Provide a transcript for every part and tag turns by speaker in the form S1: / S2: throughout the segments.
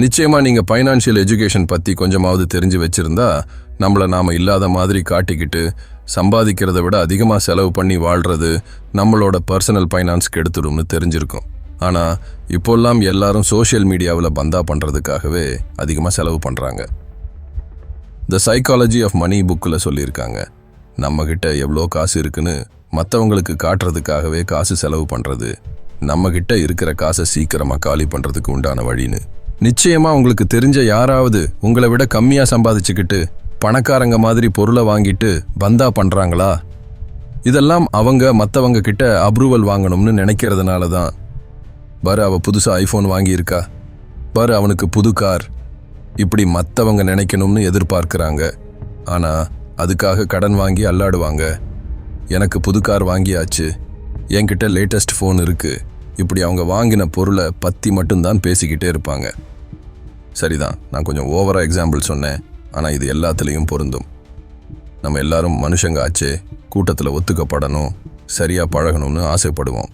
S1: நிச்சயமா நீங்க financial education பத்தி கொஞ்சமாவது தெரிஞ்சு வச்சிருந்தா நம்மள நாம இல்லாத மாதிரி காட்டிக்கிட்டு சம்பாதிக்கிறத விட அதிகமா செலவு பண்ணி வாழ்றது நம்மளோட பர்சனல் ஃபைனான்ஸ் கெடுத்துடும்னு தெரிஞ்சிருக்கும். ஆனா இப்போல்லாம் எல்லாரும் சோஷியல் மீடியாவில் பந்தா பண்றதுக்காகவே அதிகமா செலவு பண்றாங்க. த சைக்காலஜி ஆஃப் மணி புக்கில் சொல்லியிருக்காங்க, நம்ம கிட்ட எவ்வளோ காசு இருக்குன்னு மற்றவங்களுக்கு காட்டுறதுக்காகவே காசு செலவு பண்றது நம்ம கிட்ட இருக்கிற காசை சீக்கிரமா காலி பண்றதுக்கு உண்டான வழின்னு. நிச்சயமா உங்களுக்கு தெரிஞ்ச யாராவது உங்களை விட கம்மியா சம்பாதிச்சுக்கிட்டு பணக்காரங்க மாதிரி பொருளை வாங்கிட்டு பந்தா பண்றாங்களா? இதெல்லாம் அவங்க மற்றவங்க கிட்ட அப்ரூவல் வாங்கணும்னு நினைக்கிறதுனால தான். பாரு, அவ புதுசா ஐஃபோன் வாங்கியிருக்கா, பாரு அவனுக்கு புது கார், இப்படி மற்றவங்க நினைக்கணும்னு எதிர்பார்க்கிறாங்க. ஆனா அதுக்காக கடன் வாங்கி அல்லாடுவாங்க. எனக்கு புது கார் வாங்கியாச்சு, என்கிட்ட லேட்டஸ்ட் ஃபோன் இருக்கு, இப்படி அவங்க வாங்கின பொருளை பற்றி மட்டும்தான் பேசிக்கிட்டே இருப்பாங்க. சரிதான், நான் கொஞ்சம் ஓவராக எக்ஸாம்பிள் சொன்னேன், ஆனால் இது எல்லாத்துலேயும் பொருந்தும். நம்ம எல்லாரும் மனுஷங்க ஆச்சே, கூட்டத்தில் ஒத்துக்கப்படணும், சரியாக பழகணும்னு ஆசைப்படுவோம்.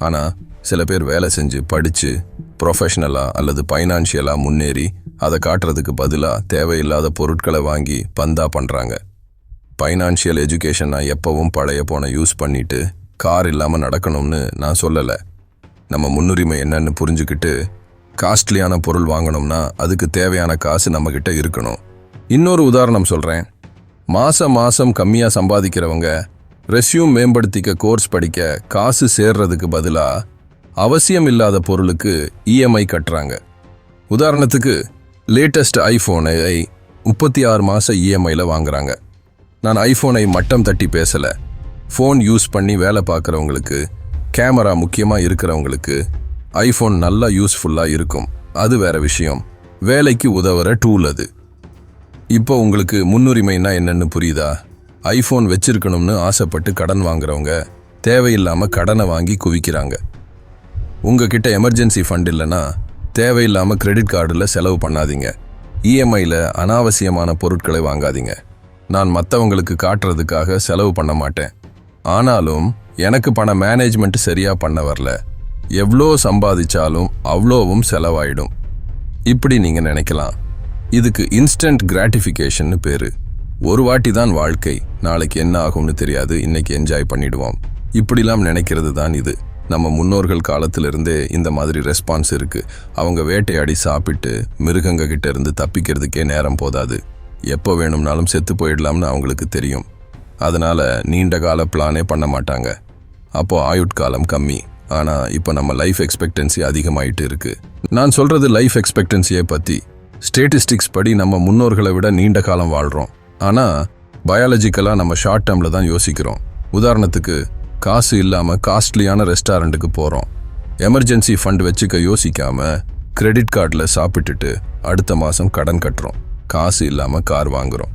S1: ஆனால் சில பேர் வேலை செஞ்சு படித்து ப்ரொஃபஷ்னலாக அல்லது ஃபைனான்ஷியலாக முன்னேறி அதை காட்டுறதுக்கு பதிலாக தேவையில்லாத பொருட்களை வாங்கி பந்தா பண்ணுறாங்க. ஃபைனான்ஷியல் எஜுகேஷனை எப்பவும் பழைய போன யூஸ் பண்ணிட்டு கார் இல்லாமல் நடக்கணும்னு நான் சொல்லலை. நம்ம முன்னுரிமை என்னன்னு புரிஞ்சுக்கிட்டு காஸ்ட்லியான பொருள் வாங்கணும்னா அதுக்கு தேவையான காசு நம்மக்கிட்ட இருக்கணும். இன்னொரு உதாரணம் சொல்கிறேன். மாதம் கம்மியாக சம்பாதிக்கிறவங்க ரெஸ்யூம் மேம்படுத்திக்க கோர்ஸ் படிக்க காசு சேர்றதுக்கு பதிலாக அவசியம் இல்லாத பொருளுக்கு இஎம்ஐ கட்டுறாங்க. உதாரணத்துக்கு லேட்டஸ்ட் ஐஃபோனை 36 மாத இஎம்ஐயில் வாங்குறாங்க. நான் ஐஃபோனை மட்டம் தட்டி பேசலை. ஃபோன் யூஸ் பண்ணி வேலை பார்க்குறவங்களுக்கு, கேமரா முக்கியமாக இருக்கிறவங்களுக்கு ஐஃபோன் நல்லா யூஸ்ஃபுல்லாக இருக்கும், அது வேற விஷயம். வேலைக்கு உதவுற டூல் அது. இப்போ உங்களுக்கு முன்னுரிமைனா என்னன்னு புரியுதா? ஐஃபோன் வச்சிருக்கணும்னு ஆசைப்பட்டு கடன் வாங்குறவங்க தேவையில்லாமல் கடனை வாங்கி குவிக்கிறாங்க. உங்ககிட்ட எமர்ஜென்சி ஃபண்ட் இல்லைன்னா தேவையில்லாமல் கிரெடிட் கார்டில் செலவு பண்ணாதீங்க. இஎம்ஐயில் அனாவசியமான பொருட்களை வாங்காதீங்க. நான் மற்றவங்களுக்கு காட்டுறதுக்காக செலவு பண்ண மாட்டேன், ஆனாலும் எனக்கு பண மேனேஜ்மெண்ட் சரியா பண்ண வரல, எவ்வளோ சம்பாதிச்சாலும் அவ்வளோவும் செலவாயிடும். இப்படி நீங்க நினைக்கலாம். இதுக்கு இன்ஸ்டன்ட் கிராட்டிஃபிகேஷன் பேரு. ஒரு வாட்டி தான் வாழ்க்கை, நாளைக்கு என்ன ஆகும்னு தெரியாது, இன்னைக்கு என்ஜாய் பண்ணிடுவோம், இப்படிலாம் நினைக்கிறது தான் இது. நம்ம முன்னோர்கள் காலத்திலிருந்தே இந்த மாதிரி ரெஸ்பான்ஸ் இருக்கு. அவங்க வேட்டையாடி சாப்பிட்டு மிருகங்க கிட்ட இருந்து தப்பிக்கிறதுக்கே நேரம் போதாது, எப்போ வேணும்னாலும் செத்து போயிடலாம்னு அவங்களுக்கு தெரியும். அதனால நீண்ட கால பிளானே பண்ண மாட்டாங்க. அப்போ ஆயுட்காலம் கம்மி. ஆனால் இப்போ நம்ம லைஃப் எக்ஸ்பெக்டன்சி அதிகமாயிட்டு இருக்கு. நான் சொல்றது லைஃப் எக்ஸ்பெக்டன்சியை பற்றி. ஸ்டேட்டிஸ்டிக்ஸ் படி நம்ம முன்னோர்களை விட நீண்ட காலம் வாழ்கிறோம். ஆனால் பயாலஜிக்கலாக நம்ம ஷார்ட் டேர்மில் தான் யோசிக்கிறோம். உதாரணத்துக்கு காசு இல்லாமல் காஸ்ட்லியான ரெஸ்டாரண்ட்டுக்கு போகிறோம். எமர்ஜென்சி ஃபண்ட் வச்சுக்க யோசிக்காமல் கிரெடிட் கார்டில் சாப்பிட்டுட்டு அடுத்த மாதம் கடன் கட்டுறோம். காசு இல்லாமல் கார் வாங்குகிறோம்.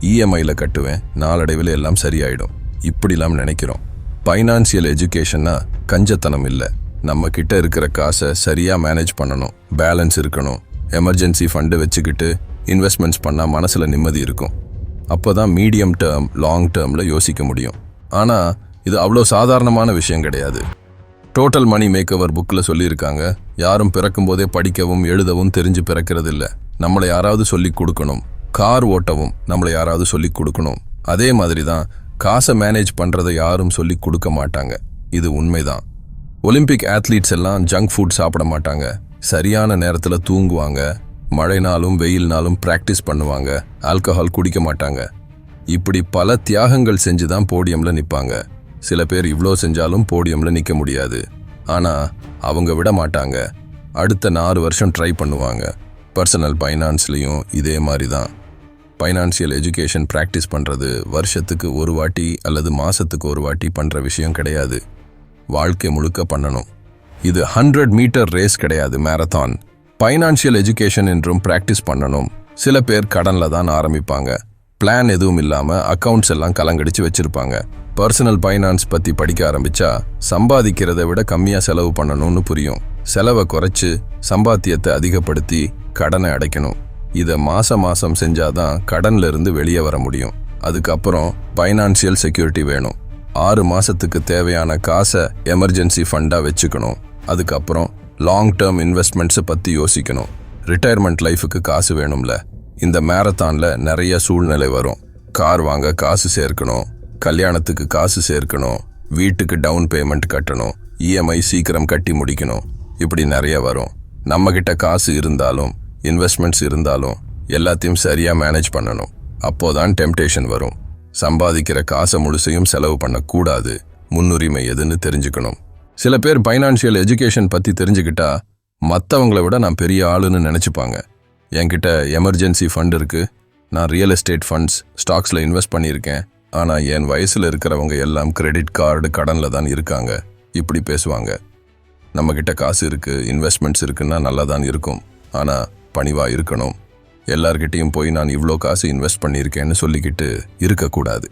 S1: இஎம்ஐயில் கட்டுவேன், நாளடைவில் எல்லாம் சரியாயிடும், இப்படிலாம் நினைக்கிறோம். ஃபைனான்சியல் எஜுகேஷன்னா கஞ்சத்தனம் இல்லை. நம்ம கிட்ட இருக்கிற காசை சரியாக மேனேஜ் பண்ணணும், பேலன்ஸ் இருக்கணும். எமர்ஜென்சி ஃபண்டு வச்சுக்கிட்டு இன்வெஸ்ட்மெண்ட்ஸ் பண்ணால் மனசில் நிம்மதி இருக்கும். அப்போ தான் மீடியம் டேர்ம் லாங் டேர்மில் யோசிக்க முடியும். ஆனால் இது அவ்வளோ சாதாரணமான விஷயம் கிடையாது. டோட்டல் மணி மேக்கவர் புக்கில் சொல்லியிருக்காங்க, யாரும் பிறக்கும்போதே படிக்கவும் எழுதவும் தெரிஞ்சு பிறக்கிறது இல்லை, நம்மளை யாராவது சொல்லி கொடுக்கணும். கார் ஓட்டவும் நம்மளை யாராவது சொல்லி கொடுக்கணும். அதே மாதிரி தான் காசை மேனேஜ் பண்ணுறதை யாரும் சொல்லி கொடுக்க மாட்டாங்க. இது உண்மைதான். ஒலிம்பிக் ஆத்லீட்ஸ் எல்லாம் ஜங்க் ஃபுட் சாப்பிட மாட்டாங்க, சரியான நேரத்தில் தூங்குவாங்க, மழைனாலும் வெயில்னாலும் ப்ராக்டிஸ் பண்ணுவாங்க, ஆல்கஹால் குடிக்க மாட்டாங்க. இப்படி பல தியாகங்கள் செஞ்சு தான் போடியமில் நிற்பாங்க. சில பேர் இவ்வளோ செஞ்சாலும் போடியமில் நிற்க முடியாது. ஆனால் அவங்க விட மாட்டாங்க, அடுத்த 4 வருஷம் ட்ரை பண்ணுவாங்க. பர்சனல் ஃபைனான்ஸ்லேயும் இதே மாதிரி தான். ஃபைனான்சியல் எஜுகேஷன் ப்ராக்டிஸ் பண்ணுறது வருஷத்துக்கு ஒரு வாட்டி அல்லது மாதத்துக்கு ஒரு வாட்டி பண்ணுற விஷயம் கிடையாது, வாழ்க்கை முழுக்க பண்ணணும். இது 100 மீட்டர் ரேஸ் கிடையாது, மேரத்தான். ஃபைனான்சியல் எஜுகேஷன் என்றும் ப்ராக்டிஸ் பண்ணணும். சில பேர் கடனில் தான் ஆரம்பிப்பாங்க, பிளான் எதுவும் இல்லாமல் அக்கவுண்ட்ஸ் எல்லாம் கலங்கடிச்சு வச்சுருப்பாங்க. பர்சனல் ஃபைனான்ஸ் பற்றி படிக்க ஆரம்பித்தா சம்பாதிக்கிறத விட கம்மியாக செலவு பண்ணணும்னு புரியும். செலவை குறைச்சி சம்பாத்தியத்தை அதிகப்படுத்தி கடனை அடைக்கணும். இதை மாதம் செஞ்சாதான் கடன்ல இருந்து வெளியே வர முடியும். அதுக்கப்புறம் ஃபைனான்சியல் செக்யூரிட்டி வேணும். 6 மாதத்துக்கு தேவையான காசை எமர்ஜென்சி ஃபண்டாக வச்சுக்கணும். அதுக்கப்புறம் லாங் டேர்ம் இன்வெஸ்ட்மெண்ட்ஸை பற்றி யோசிக்கணும். ரிட்டையர்மெண்ட் லைஃபுக்கு காசு வேணும்ல. இந்த மேரத்தான்ல நிறைய சூழ்நிலை வரும். கார் வாங்க காசு சேர்க்கணும், கல்யாணத்துக்கு காசு சேர்க்கணும், வீட்டுக்கு டவுன் பேமெண்ட் கட்டணும், இஎம்ஐ சீக்கிரம் கட்டி முடிக்கணும், இப்படி நிறைய வரும். நம்மக்கிட்ட காசு இருந்தாலும் இன்வெஸ்ட்மெண்ட்ஸ் இருந்தாலும் எல்லாத்தையும் சரியாக மேனேஜ் பண்ணணும். அப்போதான் டெம்டேஷன் வரும். சம்பாதிக்கிற காசை முழுசையும் செலவு பண்ணக்கூடாது. முன்னுரிமை எதுன்னு தெரிஞ்சுக்கணும். சில பேர் ஃபைனான்ஷியல் எஜுகேஷன் பற்றி தெரிஞ்சுக்கிட்டா மற்றவங்கள விட நான் பெரிய ஆளுன்னு நினச்சிப்பாங்க. என்கிட்ட எமர்ஜென்சி ஃபண்ட் இருக்குது, நான் ரியல் எஸ்டேட் ஃபண்ட்ஸ் ஸ்டாக்ஸில் இன்வெஸ்ட் பண்ணியிருக்கேன், ஆனால் என் வயசில் இருக்கிறவங்க எல்லாம் கிரெடிட் கார்டு கடனில் தான் இருக்காங்க, இப்படி பேசுவாங்க. நம்மக்கிட்ட காசு இருக்குது, இன்வெஸ்ட்மெண்ட்ஸ் இருக்குன்னா நல்லா தான் இருக்கும், ஆனால் பணிவாக இருக்கணும். எல்லார்கிட்டையும் போய் நான் இவ்வளோ காசு இன்வெஸ்ட் பண்ணியிருக்கேன்னு சொல்லிக்கிட்டு இருக்கக்கூடாது.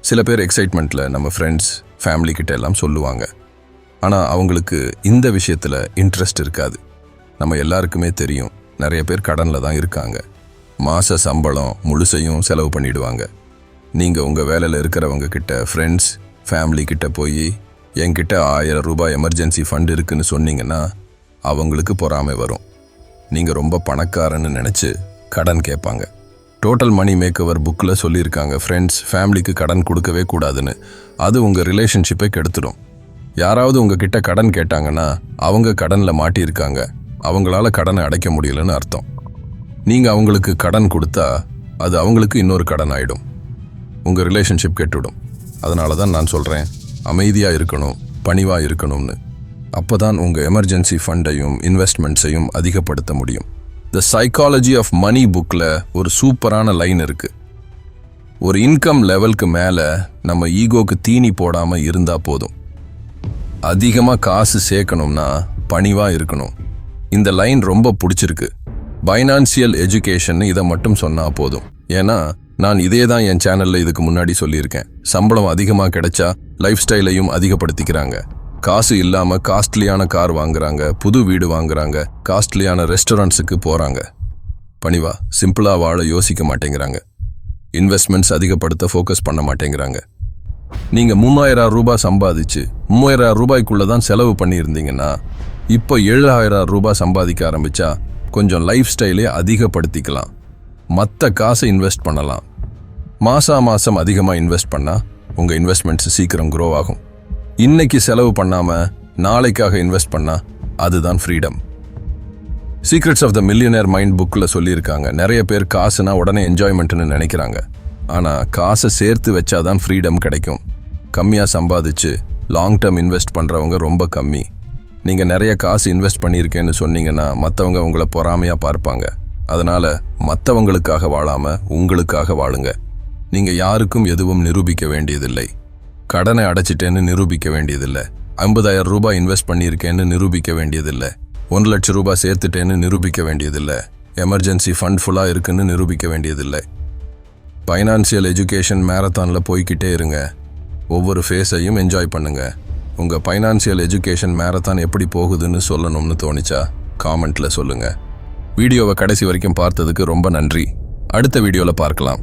S1: சில பேர் எக்ஸைட்மெண்ட்டில் நம்ம ஃப்ரெண்ட்ஸ் ஃபேமிலிக்கிட்ட எல்லாம் சொல்லுவாங்க, ஆனால் அவங்களுக்கு இந்த விஷயத்தில் இன்ட்ரெஸ்ட் இருக்காது. நம்ம எல்லாருக்குமே தெரியும், நிறைய பேர் கடனில் தான் இருக்காங்க. மாத சம்பளம் முழுசையும் செலவு பண்ணிடுவாங்க. நீங்கள் உங்கள் வேலையில் இருக்கிறவங்க கிட்ட, ஃப்ரெண்ட்ஸ் ஃபேமிலி கிட்ட போய் என்கிட்ட 1000 ரூபாய் எமர்ஜென்சி ஃபண்ட் இருக்குன்னு சொன்னீங்கன்னா அவங்களுக்கு பொறாமை வரும். நீங்கள் ரொம்ப பணக்காரன்னு நினச்சி கடன் கேட்பாங்க. டோட்டல் மணி மேக்கவர் புக்கில் சொல்லியிருக்காங்க, ஃப்ரெண்ட்ஸ் ஃபேமிலிக்கு கடன் கொடுக்கவே கூடாதுன்னு. அது உங்கள் ரிலேஷன்ஷிப்பை கெடுத்துடும். யாராவது உங்ககிட்ட கடன் கேட்டாங்கன்னா அவங்க கடனில் மாட்டியிருக்காங்க, அவங்களால கடனை அடைக்க முடியலன்னு அர்த்தம். நீங்கள் அவங்களுக்கு கடன் கொடுத்தா அது அவங்களுக்கு இன்னொரு கடன் ஆகிடும், உங்கள் ரிலேஷன்ஷிப் கெட்டுடும். அதனால தான் நான் சொல்கிறேன், அமைதியாக இருக்கணும், பணிவாக இருக்கணும்னு. அப்போ தான் உங்கள் எமர்ஜென்சி ஃபண்டையும் இன்வெஸ்ட்மெண்ட்ஸையும் அதிகப்படுத்த முடியும். த சைக்காலஜி ஆஃப் மணி புக்கில் ஒரு சூப்பரான லைன் இருக்குது. ஒரு இன்கம் லெவலுக்கு மேலே நம்ம ஈகோக்கு தீனி போடாமல் இருந்தால் போதும். அதிகமாக காசு சேர்க்கணும்னா பணிவாக இருக்கணும். இந்த லைன் ரொம்ப பிடிச்சிருக்கு. ஃபைனான்சியல் எஜுகேஷன் இதை மட்டும் சொன்னால் போதும். ஏன்னா நான் இதே தான் என் சேனலில் இதுக்கு முன்னாடி சொல்லியிருக்கேன். சம்பளம் அதிகமாக கிடைச்சா லைஃப் ஸ்டைலையும் அதிகப்படுத்திக்கிறாங்க. காசு இல்லாமல் காஸ்ட்லியான கார் வாங்குறாங்க, புது வீடு வாங்குறாங்க, காஸ்ட்லியான ரெஸ்டாரண்ட்ஸுக்கு போகிறாங்க. பணிவா சிம்பிளாக வாழ யோசிக்க மாட்டேங்கிறாங்க. இன்வெஸ்ட்மெண்ட்ஸ் அதிகப்படுத்த ஃபோக்கஸ் பண்ண மாட்டேங்கிறாங்க. நீங்கள் 3000 ரூபாய் சம்பாதிச்சு 3000 ரூபாய்க்குள்ளே தான் செலவு பண்ணியிருந்தீங்கன்னா இப்போ 7000 ரூபாய் சம்பாதிக்க ஆரம்பித்தா கொஞ்சம் லைஃப் ஸ்டைலே அதிகப்படுத்திக்கலாம். மற்ற காசை இன்வெஸ்ட் பண்ணலாம். மாதம் அதிகமாக இன்வெஸ்ட் பண்ணால் உங்கள் இன்வெஸ்ட்மெண்ட்ஸ் சீக்கிரம் க்ரோ ஆகும். இன்னைக்கு செலவு பண்ணாமல் நாளைக்காக இன்வெஸ்ட் பண்ணால் அதுதான் freedom. Secrets of the millionaire mind புக்கில் சொல்லியிருக்காங்க, நிறைய பேர் காசுனா உடனே என்ஜாய்மெண்ட்னு நினைக்கிறாங்க. ஆனால் காசை சேர்த்து வச்சாதான் ஃப்ரீடம் கிடைக்கும். கம்மியாக சம்பாதிச்சு லாங் டேர்ம் இன்வெஸ்ட் பண்ணுறவங்க ரொம்ப கம்மி. நீங்கள் நிறைய காசு இன்வெஸ்ட் பண்ணியிருக்கேன்னு சொன்னீங்கன்னா மற்றவங்க உங்களை பொறாமையாக பார்ப்பாங்க. அதனால் மற்றவங்களுக்காக வாழாமல் உங்களுக்காக வாழுங்க. நீங்கள் யாருக்கும் எதுவும் நிரூபிக்க வேண்டியதில்லை. கடனை அடைச்சிட்டேன்னு நிரூபிக்க வேண்டியதில்லை. 50000 ரூபாய் இன்வெஸ்ட் பண்ணியிருக்கேன்னு நிரூபிக்க வேண்டியதில்லை. 1 லட்சம் ரூபாய் சேர்த்துட்டேன்னு நிரூபிக்க வேண்டியதில்லை. எமர்ஜென்சி ஃபண்ட் ஃபுல்லாக இருக்குன்னு நிரூபிக்க வேண்டியதில்லை. ஃபைனான்சியல் எஜுகேஷன் மேரத்தானில் போய்கிட்டே இருங்க. ஒவ்வொரு ஃபேஸையும் என்ஜாய் பண்ணுங்க. உங்கள் ஃபைனான்சியல் எஜுகேஷன் மேரத்தான் எப்படி போகுதுன்னு சொல்லணும்னு தோணிச்சா காமெண்ட்டில் சொல்லுங்கள். வீடியோவை கடைசி வரைக்கும் பார்த்ததுக்கு ரொம்ப நன்றி. அடுத்த வீடியோவில் பார்க்கலாம்.